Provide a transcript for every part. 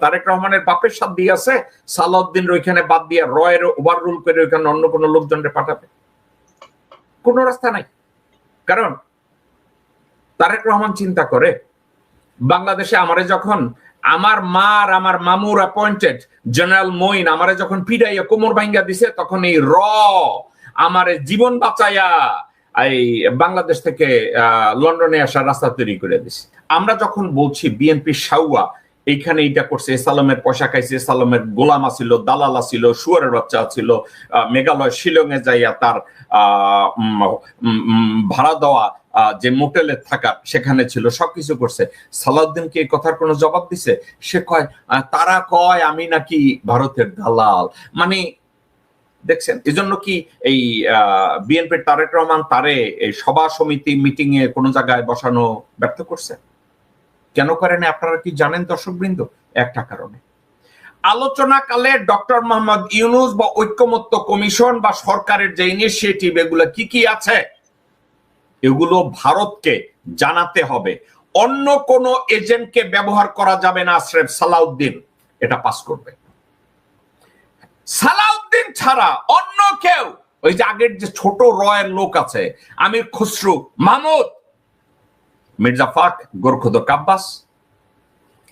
তারেক রহমানের বাপের সাথ দিয়ে আছে সালাউদ্দিন ওইখানে বাদ দিয়ে রয়ের ওভার রুল করে ওইখানে অন্য কোনো লোকজনকে পাঠাবে? কোনো রাস্তা নাই। কারণ তারেক রহমান চিন্তা করে বাংলাদেশে আমারে যখন আমার মা আর আমার মামুর অ্যাপয়েন্টেড জেনারেল মঈন আমারে যখন পিড়াইয়া কোমর ভাঙ্গা দিছে, তখন এই আমারে জীবন বাঁচাইয়া এই বাংলাদেশ থেকে লন্ডনে আসার রাস্তা তৈরি করে দিছে। আমরা যখন বলছি বিএনপি সাউয়া এইখানে এইটা করছে, এসালামের পয়সা খাইছে, এসালামের গোলাম ছিল, দালাল ছিল, শুয়ারের বাচ্চা ছিল, মেঘালয় শিলংয়ে যাইয়া তার ভাড়া দেওয়া যে মোটেলে থাকা সেখানে ছিল, সবকিছু করছে। সালাউদ্দিনকে এই কথার কোনো জবাব দিছে? সে কয় তারা কয় আমি নাকি ভারতের দালাল। মানে দেখছেন, এজন্য কি এই বিএনপির তারেক রহমান তারে এই সভা সমিতি মিটিং এ কোন জায়গায় বসানো ব্যর্থ করছে? কেন করেন আপনারা কি জানেন দর্শকবৃন্দ? একটা কারণে, আলোচনাকালে ডক্টর মোহাম্মদ ইউনূস বা ঐক্যমত্য কমিশন বা সরকারের যে ইনিশিয়েটিভ এগুলো কি কি আছে এগুলো ভারতকে জানাতে হবে। অন্য কোন এজেন্টকে ব্যবহার করা যাবে না, স্রেফ সালাউদ্দিন এটা পাস করবে। সালাউদ্দিন ছাড়া অন্য কেউ, ওই যে আগের যে ছোট রয়ের লোক আছে আমির খুসরু, মাহমুদ, মির্জা ফাক, গোরখুদ কাব্বাস,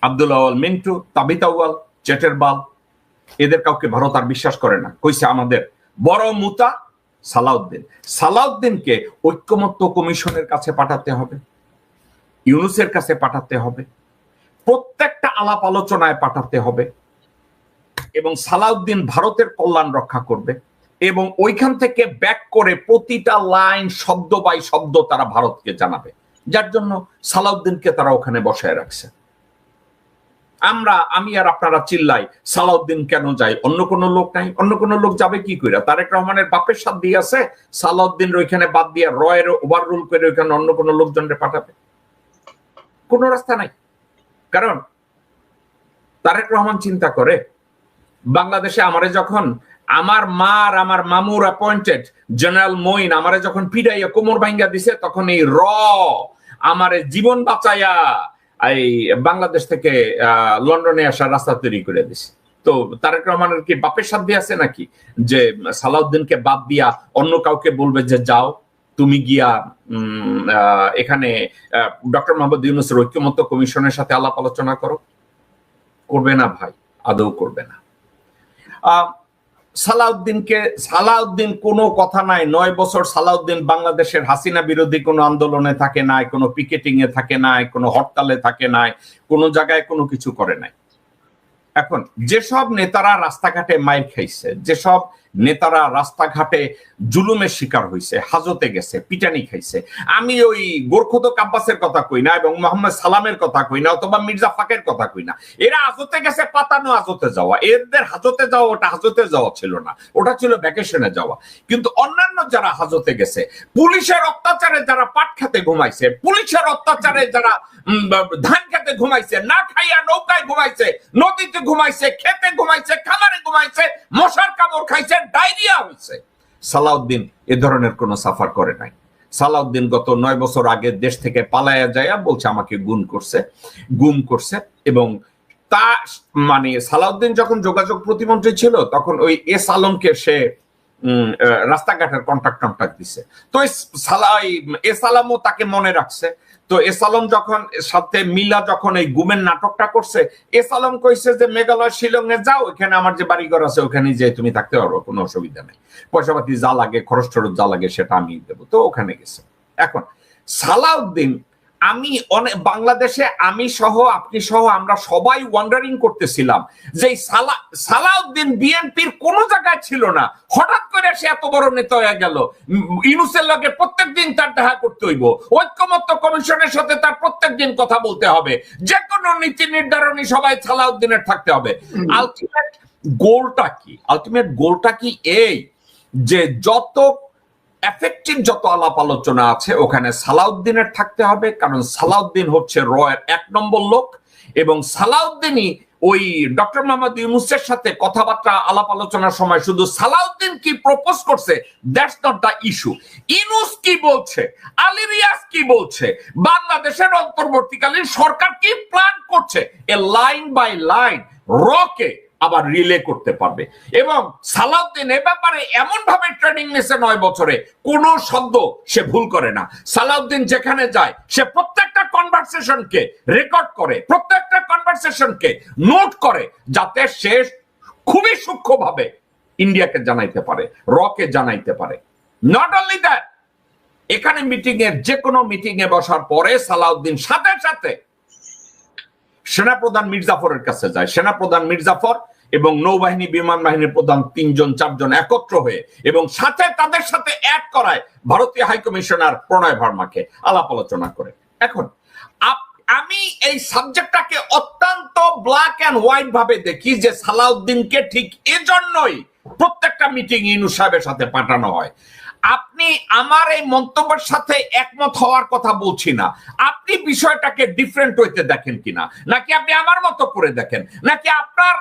আব্দুল আওয়াল মিন্টু, তাবিত আউয়াল, চেটেরবাল, এদের কাউকে ভারত আর বিশ্বাস করে না। কইছে আমাদের বড় মুতা সালাউদ্দিন। সালাউদ্দিনকে ঐক্যমত্য কমিশনের কাছে পাঠাতে হবে, ইউনূসের কাছে পাঠাতে হবে, প্রত্যেকটা আলাপ আলোচনায় পাঠাতে হবে, এবং সালাউদ্দিন ভারতের কল্যাণ রক্ষা করবে এবং ওইখান থেকে ব্যাক করে প্রতিটা লাইন শব্দ বাই শব্দ তারা ভারতকে জানাবে, যার জন্য সালাউদ্দিনকে তারা ওখানে বসায় রাখছে। আমি আর আপনারা চিল্লাই সালাউদ্দিন কেন যায়, অন্য কোন লোক নাই। অন্য কোন লোক যাবে কি করে? তারেক রহমানের বাপের সাথ দিয়ে আছে সালাউদ্দিন ওইখানে বাদ দিয়ে রয়ের ওভার রুল করে ওইখানে অন্য কোন লোকজনকে পাঠাবে? কোন রাস্তা নাই। কারণ তারেক রহমান চিন্তা করে বাংলাদেশে আমারে যখন আমার মা আর আমার মামুর অ্যাপয়েন্টেড জেনারেল মঈন আমারে যখন পিড়াইয়া কোমর ভাঙ্গা দিছে, তখন এই আমারে জীবন বাঁচাইয়া এই বাংলাদেশ থেকে লন্ডনে আসার রাস্তা তৈরি করে দিছে। তো তারেক রহমানের কি বাপের সাথ দিয়ে আছে নাকি যে সালাউদ্দিনকে বাদ দিয়া অন্য কাউকে বলবে যে যাও তুমি গিয়া এখানে ডক্টর মোহাম্মদ ইউনূসের ঐক্যমত্য কমিশনের সাথে আলাপ আলোচনা করো? করবে না ভাই, আদৌ করবে না। সালাউদ্দিন কোনো কথা নাই। 9 বছর সালাউদ্দিন বাংলাদেশের হাসিনা বিরোধী কোনো আন্দোলনে থাকে নাই, কোনো পিকেটিং এ থাকে নাই, কোনো হরতালে থাকে নাই, কোনো জায়গায় কোনো কিছু করে নাই। এখন যেসব নেতারা রাস্তাঘাটে মাইর খাইছে, যেসব নেতারা রাস্তাঘাটে জুলুমের শিকার হয়েছে, হাজতে গেছে, পিটানি খাইছে, আমি ওই গোরখুদ কাব্বাসের কথা কই না এবং মোহাম্মদ সালামের কথা কই না অথবা মির্জা ফাকের কথা কই না। এরা হাজতে গেছে, পাতানো হাজতে যাওয়া। এদের হাজতে যাওয়া ওটা হাজতে যাওয়া ছিল না, ওটা ছিল ভ্যাকেশনে যাওয়া। কিন্তু অন্যান্য যারা হাজতে গেছে, পুলিশের অত্যাচারে যারা পাট খেতে ঘুমাইছে, পুলিশের অত্যাচারে যারা ধান খেতে ঘুমাইছে, না খাইয়া নৌকায় ঘুমাইছে, নদীতে ঘুমাইছে, খেতে ঘুমাইছে, খামারে ঘুমাইছে, মশার কামড় খাইছে, ডায়রিয়া হয়েছে, সালাউদ্দিন এ ধরনের কোন সাফার করে নাই। সালাউদ্দিন গত 9 বছর আগে দেশ থেকে পালায়া যায় বলছে আমাকে গুম করছে এবং তা মানে সালাউদ্দিন যখন যোগাযোগ প্রতিমন্ত্রী ছিল তখন ওই এস আলমকে সে রাস্তাঘাটের কন্ট্রাক্ট দিছে। তো এস আলমও তাকে মনে রাখছে। তো এস আলম যখন সাথে মিলা যখন এই গুমের নাটকটা করছে, এস আলম কইছে যে মেঘালয় শিলংয়ে যাও, এখানে আমার যে বাড়িঘর আছে ওখানে যে তুমি থাকতে পারো, কোনো অসুবিধা নেই, পয়সাপাতি যা লাগে, খরচ টরচ যা লাগে সেটা আমি দেবো। তো ওখানে গেছে। এখন সালাউদ্দিন, আমি অনেক বাংলাদেশে আমি সহ আপনি সহ আমরা সবাই ওয়ান্ডারিং করতেছিলাম যে সালাউদ্দিন বিএনপির কোন জায়গায় ছিল না, হঠাৎ করে সে এত বড় নেতা হয়ে গেল। ইউনূসের লগে প্রত্যেকদিন তার দেখা করতে হইব, ঐক্যমত্য কমিশনের সাথে তার প্রত্যেকদিন কথা বলতে হবে, যে কোনো নীতি নির্ধারণী সবাই সালাউদ্দিনের থাকতে হবে। আলটিমেট গোলটা কি এই যে যত এফেক্টিভ যত আলাপ আলোচনা আছে ওখানে সালাউদ্দিনের থাকতে হবে, কারণ সালাউদ্দিন হচ্ছে রয়ের 1 নম্বর লোক এবং সালাউদ্দিনই ওই ডক্টর মোহাম্মদ ইউনূসের সাথে কথাবার্তা আলাপ আলোচনার সময় শুধু সালাউদ্দিন কি প্রপোজ করছে that's not the issue. Yunus কি বলছে, আলী রিয়াজ কি বলছে, বাংলাদেশের অন্তর্বর্তীকালীন সরকার কি প্ল্যান করছে, এ লাইন বাই লাইন রকে আবার রিলে করতে পারবে। এবং সালাউদ্দিন এ ব্যাপারে এমন ভাবে ট্রেনিং নিয়েছে 9 বছরে, কোন শব্দ সে ভুল করে না। সালাউদ্দিন যেখানে যায় সে প্রত্যেকটা কনভারসেশনকে রেকর্ড করে, প্রত্যেকটা কনভারসেশনকে নোট করে, যাতে সে খুবই সূক্ষ্মভাবে ইন্ডিয়াকে জানাইতে পারে, রকে জানাইতে পারে। নট অনলি দ্যাট, এখানে মিটিং এর যে কোনো মিটিং এ বসার পরে সালাউদ্দিন সাথে সাথে সেনাপ্রধান মির্জাফরের কাছে যায়। সেনাপ্রধান মির্জাফর এবং নৌবাহিনী বিমান বাহিনীর প্রধান 3 জন 4 জন একত্র হয়ে এবং সাথে তাদের সাথে এক করায় ভারতীয় হাইকমিশনার প্রণয় ভার্মাকে আলাপ আলোচনা করে। এখন আমি এই সাবজেক্টটাকে অত্যন্ত ব্ল্যাক এন্ড হোয়াইট ভাবে দেখি যে সালাউদ্দিনকে ঠিক এজন্যই প্রত্যেকটা মিটিং ইউনূস সাহেবের সাথে পাঠানো হয়। আপনি আমার এই মন্তব্যের সাথে একমত হওয়ার কথা বলছি না, আপনি বিষয়টাকে ডিফারেন্ট হইতে দেখেন কিনা, নাকি আপনি আমার মতো করে দেখেন, নাকি আপনার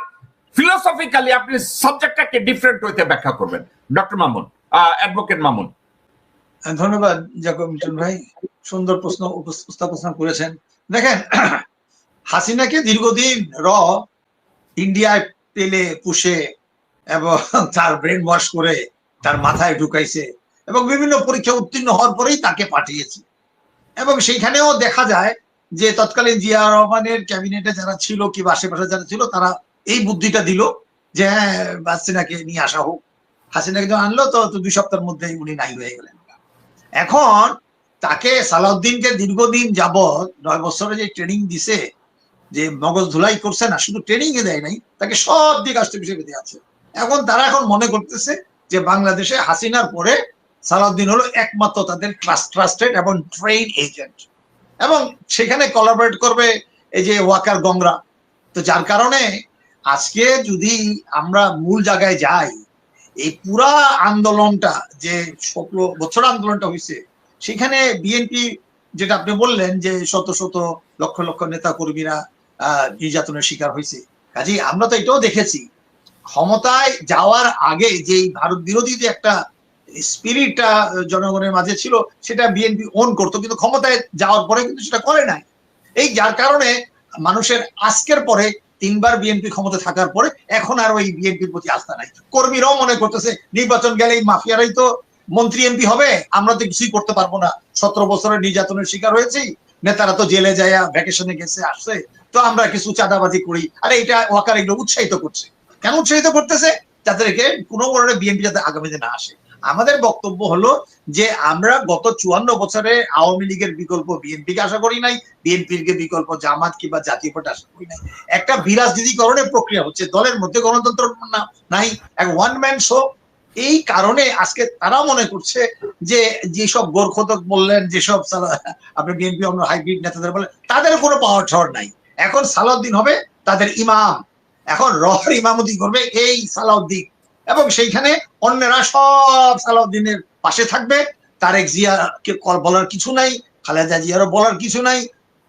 ফিলোসফিক্যালি আপনি সাবজেক্টটাকে ডিফারেন্ট হইতে ব্যাখ্যা করবেন। Doctor Mamun, advocate Mamun. ধন্যবাদ জাকব মিটন ভাই, সুন্দর প্রশ্ন উপস্থাপন করেছেন। দেখেন, হাসিনাকে দীর্ঘদিন ইন্ডিয়ায় পেলে পুষে এবং তার ব্রেন ওয়াশ করে তার মাথায় ঢুকাইছে এবং বিভিন্ন পরীক্ষা উত্তীর্ণ হওয়ার পরেই তাকে পাঠিয়েছে। এবং সেইখানেও দেখা যায় যে তৎকালীন জিয়া রহমানের ক্যাবিনেটে যারা ছিল কিংবা আশেপাশে যারা ছিল তারা এই বুদ্ধিটা দিল যে হ্যাঁ হাসিনাকে নিয়ে আসা হোক। হাসিনাকে যখন আনলো তো 2 সপ্তাহের মধ্যেই উনি নাই হয়ে গেলেন। এখন তাকে সালাউদ্দিনকে দীর্ঘদিন যাবৎ 9 বছরে যে ট্রেনিং দিছে, যে মগজ ধুলাই করছে না, শুধু ট্রেনিং এ দেয় নাই, তাকে সব দিক আসতে বিষয় পেতে আছে। এখন তারা এখন মনে করতেছে যে বাংলাদেশে হাসিনার পরে সালাউদ্দিন হলো একমাত্র তাদের ট্রাস্টেড এবং ট্রেন এজেন্ট, এবং সেখানে কোলাবরেট করবে এই যে ওয়াকার গংরা। তো যার কারণে আজকে যদি আমরা মূল জায়গায় যাই, এই পুরা আন্দোলনটা যে 17 বছর আন্দোলনটা হয়েছে, সেখানে বিএনপি যেটা আপনি বললেন যে শত শত লক্ষ লক্ষ নেতা কর্মীরা নির্যাতনের শিকার হয়েছে। কাজেই আমরা তো এটাও দেখেছি ক্ষমতায় যাওয়ার আগে যে ভারত বিরোধী যে একটা স্পিরিটটা জনগণের মাঝে ছিল, সেটা বিএনপি ওন করতো, কিন্তু ক্ষমতায় যাওয়ার পরে কিন্তু সেটা করে নাই। এই যার কারণে মানুষের আজকের পরে 3 বার বিএনপি ক্ষমতা থাকার পরে এখন আর ওই বিএনপির প্রতি আস্থা নাই। কর্মীরাও মনে করতেছে নির্বাচন গেলে এই মাফিয়ারাই তো মন্ত্রী এমপি হবে, আমরা তো কিছুই করতে পারবো না, 17 বছরের নির্যাতনের শিকার হয়েছি, নেতারা তো জেলে যায় ভ্যাকেশনে গেছে আসছে, তো আমরা কিছু চাঁদাবাজি করি। আর এটা ওয়াকার এগুলো উৎসাহিত করছে। কেন উৎসাহিত করতেছে? যাদেরকে কোনো কারণে বিএনপি যাতে আগামীতে না আসে। আমাদের বক্তব্য হলো যে আমরা গত 54 বছরে আওয়ামী লীগের বিকল্প বিএনপিকে আশা করি নাই, বিএনপির বিকল্প জামাত কিংবা জাতীয় পার্টি আশা করি নাই। একটা বিরাজনীতিকরণের প্রক্রিয়া হচ্ছে, দলের মধ্যে গণতন্ত্র নাই, এক ওয়ান ম্যান শো। এই কারণে আজকে তারা মনে করছে যে যেসব গোরখোদক বললেন, যেসব আপনি বিএনপি অন্য হাইব্রিড নেতাদের বলেন, তাদের কোনো পাওয়ার ঠাওয়ার নাই। এখন সালাউদ্দিন হবে তাদের ইমাম, এখন রহর ইমামতি করবে এই সালাউদ্দিন, এবং সেইখানে অন্যরা সব সালাউদ্দিনের পাশে থাকবে। তারেক জিয়াকে বলার কিছু নাই, খালেদা জিয়ারও বলার কিছু নাই।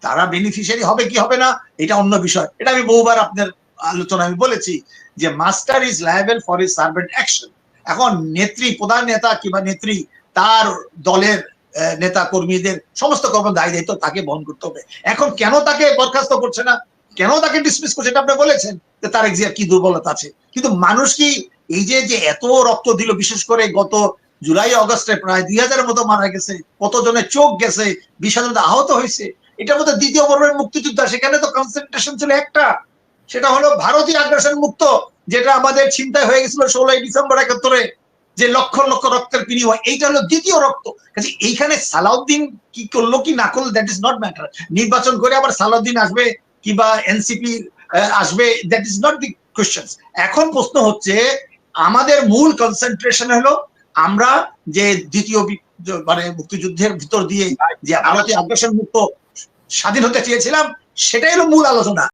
তারা বেনিফিশিয়ারি হবে কি হবে না এটা অন্য বিষয়। এটা আমি বহুবার আপনার আলোচনা আমি বলেছি যে master is liable for his servant action. এখন নেত্রী, প্রধান নেতা কিংবা নেত্রী তার দলের নেতা কর্মীদের সমস্ত কর্ম দায় দায়িত্ব তাকে বহন করতে হবে। এখন কেন তাকে বরখাস্ত করছে না, কেন তাকে ডিসমিস করছে, এটা আপনি বলেছেন যে তারেক জিয়ার কি দুর্বলতা আছে। কিন্তু মানুষ কি এই যে এত রক্ত দিল, বিশেষ করে গত জুলাই আগস্টে প্রায় 2000-এর মতো মারা গেছে, কতজনের চোখ গেছে, 20,000 আহত হয়েছে, এটার মধ্যে দ্বিতীয় পর্বের মুক্তিযোদ্ধা, সেখানে তো কনসেন্ট্রেশন ছিল একটা, সেটা হলো ভারতীয় আগ্রাসন মুক্ত, যেটা আমাদের চিন্তায় হয়ে গেছিল 16 ডিসেম্বর 71-এ, যে লক্ষ লক্ষ রক্তের বিনিময়, এইটা হলো দ্বিতীয় রক্ত। কাজে এইখানে সালাউদ্দিন কি করলো কি না করলো দ্যাট ইজ নট ম্যাটার। নির্বাচন করে আবার সালাউদ্দিন আসবে কিংবা এনসিপি আসবে, that is not the question. এখন প্রশ্ন হচ্ছে আমাদের মূল কনসেন্ট্রেশন হলো আমরা যে দ্বিতীয় মানে মুক্তিযুদ্ধের ভিতর দিয়ে যে ভারতীয় আগ্রাসন মুক্ত স্বাধীন হতে চেয়েছিলাম, সেটাই হলো মূল আলোচনা।